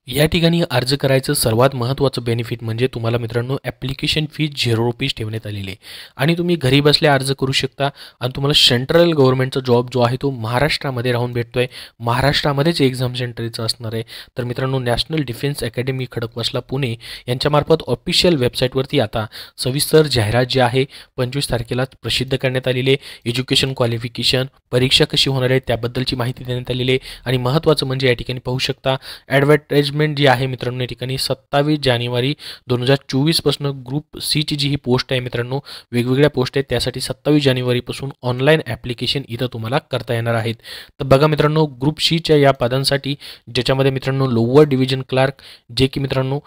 या ठिकाणी अर्ज करायचं सर्वात महत्त्वाचं बेनिफिट म्हणजे तुम्हाला मित्रांनो ॲप्लिकेशन फी ₹0 ठेवण्यात आलेली आहे आणि तुम्ही घरी बसल्या अर्ज करू शकता आणि तुम्हाला सेंट्रल गव्हर्नमेंटचा जॉब जो आहे तो महाराष्ट्रामध्ये राहून भेटतोय. महाराष्ट्रामध्येच एक्झाम सेंटरचं असणार आहे. तर मित्रांनो national defence academy Khadakwasla Pune यांच्यामार्फत ऑफिशियल वेबसाईटवरती आता सविस्तर जाहिरात जी आहे 25 तारखेला प्रसिद्ध करण्यात आलेली आहे. एज्युकेशन क्वालिफिकेशन, परीक्षा कशी होणार आहे त्याबद्दलची माहिती देण्यात आलेली आहे आणि महत्त्वाचं म्हणजे या ठिकाणी पाहू शकता ॲडव्हर्टाइजमेंट जी आहे मित्रांनो या ठिकाणी 27 जानेवारी 2024 पासून ग्रुप सी ची जी ही पोस्ट आहे मित्रांनो, वेगवेगळ्या पोस्ट आहेत त्यासाठी 27 जानेवारीपासून ऑनलाईन ॲप्लिकेशन इथं तुम्हाला करता येणार आहेत. तर बघा मित्रांनो ग्रुप सी च्या या पदांसाठी ज्याच्यामध्ये मित्रांनो लोअर डिव्हिजन क्लार्क जे की मित्रांनो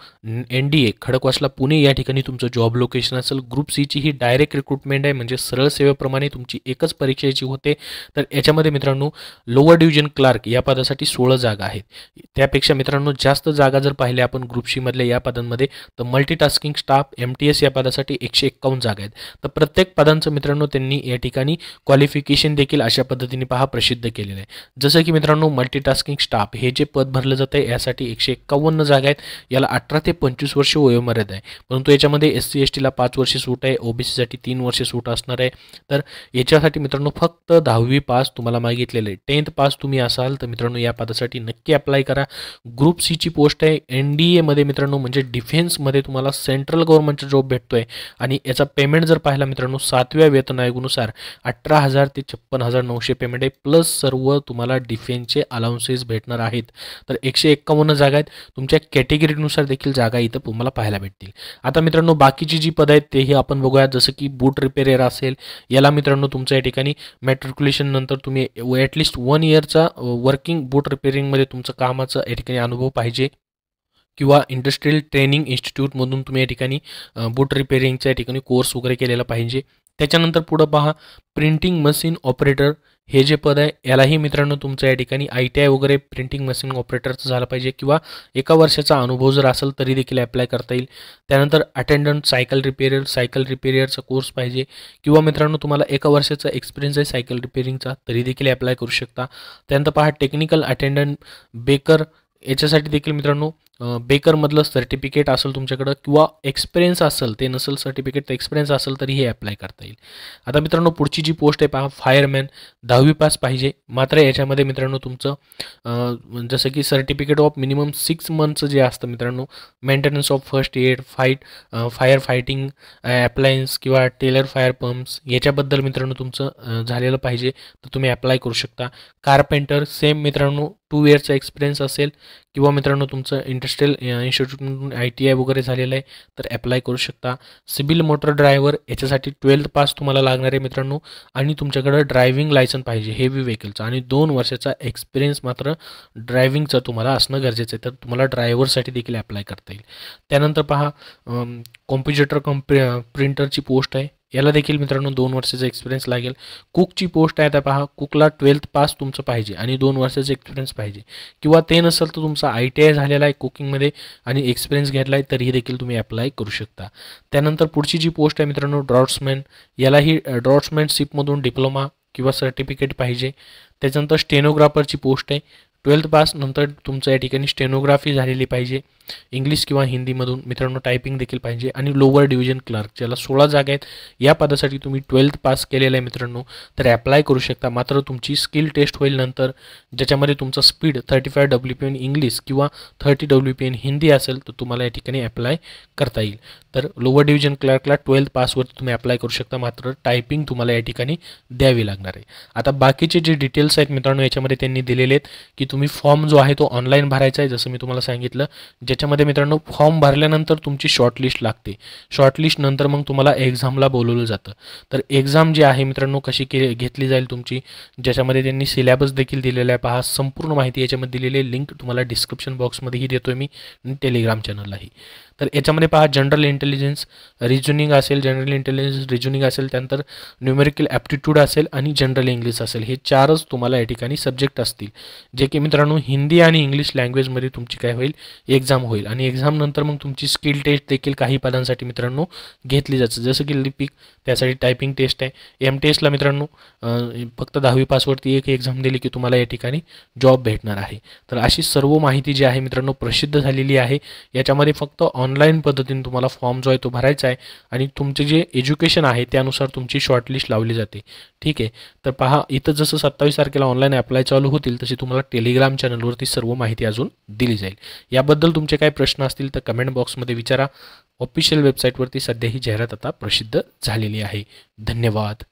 NDA खडकवासला पुणे या ठिकाणी तुमचं जॉब लोकेशन असेल. ग्रुप सी ची ही डायरेक्ट रिक्रुटमेंट आहे म्हणजे सरळ सेवेप्रमाणे तुमची एकच परीक्षेची होते. तर याच्यामध्ये मित्रांनो लोअर डिव्हिजन क्लार्क या पदासाठी 16 जागा आहेत. त्यापेक्षा मित्रांनो जास्त जागा जर पाहिल्या आपण ग्रुप सी मधल्या या पदांमध्ये तर मल्टीटास्किंग स्टाफ MTS या पदासाठी 151 जागा आहेत. तर प्रत्येक पदांचं मित्रांनो त्यांनी या ठिकाणी क्वालिफिकेशन देखील अशा पद्धतीने पहा प्रसिद्ध केलेलं आहे. जसं की मित्रांनो मल्टीटास्किंग स्टाफ हे जे पद भरलं जातं आहे यासाठी 151 जागा आहेत. याला 18 ते 25 वर्ष वयोमर्यादा आहे. परंतु याच्यामध्ये SC ST ला 5 वर्ष सूट आहे, OBC साठी 3 वर्ष सूट असणार आहे. तर याच्यासाठी मित्रांनो फक्त 10वी पास तुम्हाला मागितलेलं आहे. 10th पास तुम्ही असाल तर मित्रांनो या पदासाठी नक्की अप्लाय करा. ग्रुप सी ची पोस्ट आहे NDA मध्ये मित्रांनो म्हणजे डिफेन्समध्ये तुम्हाला सेंट्रल गव्हर्नमेंटचा जॉब भेटतोय आणि याचा पेमेंट जर पाहिला मित्रांनो 7व्या वेतन आयोगानुसार 18,000 ते 56,900 पेमेंट आहे प्लस सर्व तुम्हाला डिफेन्सचे अलाउन्सेस भेटणार आहेत. तर 151 जागा आहेत. तुमच्या कॅटेगरीनुसार देखील जागा इथं तुम्हाला पाहायला भेटतील. आता मित्रांनो बाकीची जी पदं आहेत तेही आपण बघूया. जसं की बूट रिपेरियर असेल याला मित्रांनो तुमच्या या ठिकाणी मॅट्रिक्युलेशन नंतर तुम्ही ॲटलिस्ट 1 इयरचा वर्किंग बूट रिपेरिंगमध्ये तुमचं कामाचं या ठिकाणी अनुभव पाहिजे किंवा इंडस्ट्रियल ट्रेनिंग इन्स्टिट्यूटमधून तुम्ही या ठिकाणी बूट रिपेरिंगच्या या ठिकाणी कोर्स वगैरे केलेला पाहिजे. त्याच्यानंतर पुढं पहा प्रिंटिंग मशीन ऑपरेटर हे जे पद आहे यालाही मित्रांनो तुमचं या ठिकाणी ITI वगैरे प्रिंटिंग मशीन ऑपरेटरचं झालं पाहिजे किंवा 1 वर्षाचा अनुभव जर असेल तरी देखील अप्लाय करता येईल. त्यानंतर अटेंडंट सायकल रिपेरियरचा कोर्स पाहिजे किंवा मित्रांनो तुम्हाला 1 वर्षाचा एक्सपिरियन्स आहे सायकल रिपेरिंगचा तरी देखील अप्लाय करू शकता. त्यानंतर पहा टेक्निकल अटेंडंट बेकर याच्यासाठी देखील मित्रांनो बेकरमधलं सर्टिफिकेट असेल तुमच्याकडं किंवा एक्सपिरियन्स असेल, ते नसेल सर्टिफिकेट तर एक्सपिरियन्स असेल तरी हे अप्लाय करता येईल. आता मित्रांनो पुढची जी पोस्ट आहे पहा फायरमॅन 10वी पास पाहिजे. मात्र याच्यामध्ये मित्रांनो तुमचं जसं की सर्टिफिकेट ऑफ मिनिमम 6 मंथचं जे असतं मित्रांनो maintenance of first aid fire fighting appliance किंवा टेलर फायर पंप्स याच्याबद्दल मित्रांनो तुमचं झालेलं पाहिजे तर तुम्ही अप्लाय करू शकता. कारपेंटर सेम मित्रांनो 2 इयरचा एक्सपिरियन्स असेल किंवा मित्रांनो तुमचं इंडस्ट्रियल इन्स्टिट्यूटमधून ITI वगैरे झालेलं आहे तर अप्लाय करू शकता. सिव्हिल मोटर ड्रायव्हर याच्यासाठी 12th पास तुम्हाला लागणार आहे मित्रांनो आणि तुमच्याकडं ड्रायव्हिंग लायसन पाहिजे हेवी व्हेकलचं आणि 2 वर्षाचा एक्सपिरियन्स मात्र ड्रायव्हिंगचं तुम्हाला असणं गरजेचं आहे. तर तुम्हाला ड्रायव्हरसाठी देखील अप्लाय करता येईल. त्यानंतर पहा कॉम्प्युटर प्रिंटरची पोस्ट आहे याला देखील मित्रांनो 2 वर्षाचा एक्सपिरियन्स लागेल. कुकची पोस्ट आहे आता पहा कुकला 12th पास तुमचं पाहिजे आणि 2 वर्षाचा एक्सपिरियन्स पाहिजे किंवा ते नसेल तर तुमचा ITI झालेला आहे कुकिंगमध्ये आणि एक्सपिरियन्स घेतला आहे तरीही देखील तुम्ही अप्लाय करू शकता. त्यानंतर पुढची जी पोस्ट आहे मित्रांनो ड्रॉट्समॅन यालाही ड्रॉट्समॅनशिपमधून डिप्लोमा किंवा सर्टिफिकेट पाहिजे. त्याच्यानंतर स्टेनोग्राफरची पोस्ट आहे 12th पास नंतर तुमचं या ठिकाणी स्टेनोग्राफी झालेली पाहिजे इंग्लिश किंवा हिंदीमधून मित्रांनो टायपिंग देखील पाहिजे आणि लोअर डिव्हिजन क्लर्क ज्याला 16 जागा आहेत. या पदासाठी तुम्ही 12th पास केलेलं आहे मित्रांनो तर अप्लाय करू शकता. मात्र तुमची स्किल टेस्ट होईल नंतर ज्याच्यामध्ये तुमचा स्पीड 35 WPN इंग्लिश किंवा 30 WPN हिंदी असेल तर तुम्हाला या ठिकाणी अप्लाय करता येईल. तर लोअर डिव्हिजन क्लर्कला 12th पासवरती तुम्ही अप्लाय करू शकता मात्र टायपिंग तुम्हाला या ठिकाणी द्यावी लागणार आहे. आता बाकीचे जे डिटेल्स आहेत मित्रांनो याच्यामध्ये त्यांनी दिलेले आहेत की तुम्ही फॉर्म जो आहे तो ऑनलाईन भरायचा आहे जसं मी तुम्हाला सांगितलं. ज्याच्यामध्ये मित्रांनो फॉर्म भरल्यानंतर तुमची शॉर्टलिस्ट लागते. शॉर्टलिस्ट नंतर मग तुम्हाला एक्झामला बोलवलं जातं. तर एक्झाम जी आहे मित्रांनो कशी घेतली जाईल तुमची ज्याच्यामध्ये त्यांनी सिलेबस देखील दिलेला आहे. पहा संपूर्ण माहिती याच्यामध्ये दिलेली आहे. लिंक तुम्हाला डिस्क्रिप्शन बॉक्समध्येही देतोय मी आणि टेलिग्राम चॅनललाही. तर याच्यामध्ये पहा जनरल इंटेलिजन्स रिजनिंग असेल, जनरल इंटेलिजन्स रिजनिंग असेल, त्यानंतर न्यूमेरिकल ॲप्टिट्यूड असेल आणि जनरल इंग्लिश असेल. हे 4च तुम्हाला या ठिकाणी सब्जेक्ट असतील, जे की मित्रांनो हिंदी आणि इंग्लिश लँग्वेजमध्ये तुमची काय होईल, एक्झाम होईल. आणि एक्झाम नंतर मग तुमची स्किल टेस्ट देखील काही पदांसाठी मित्रांनो घेतली जाते, जसं की लिपिक, त्यासाठी टायपिंग टेस्ट आहे. टेस्टला मित्रांनो फक्त 10वी पासवरती एक एक्झाम दिली की तुम्हाला या ठिकाणी जॉब भेटणार आहे. तर अशी सर्व माहिती जी आहे मित्रांनो प्रसिद्ध झालेली आहे. याच्यामध्ये फक्त ऑनलाईन पद्धतीने तुम्हाला फॉर्म जो आहे तो भरायचा आहे आणि तुमचे जे एज्युकेशन आहे त्यानुसार तुमची शॉर्टलिस्ट लावली जाते. ठीक आहे. तर पहा, इथं जसं 27 तारखेला ऑनलाईन अप्लाय चालू होतील तशी तुम्हाला टेलिग्राम चॅनलवरती सर्व माहिती अजून दिली जाईल. याबद्दल तुमचे काही प्रश्न असतील तर कमेंट बॉक्समध्ये विचारा. ऑफिशियल वेबसाईटवरती सध्या ही जाहिरात आता प्रसिद्ध झालेली आहे. धन्यवाद.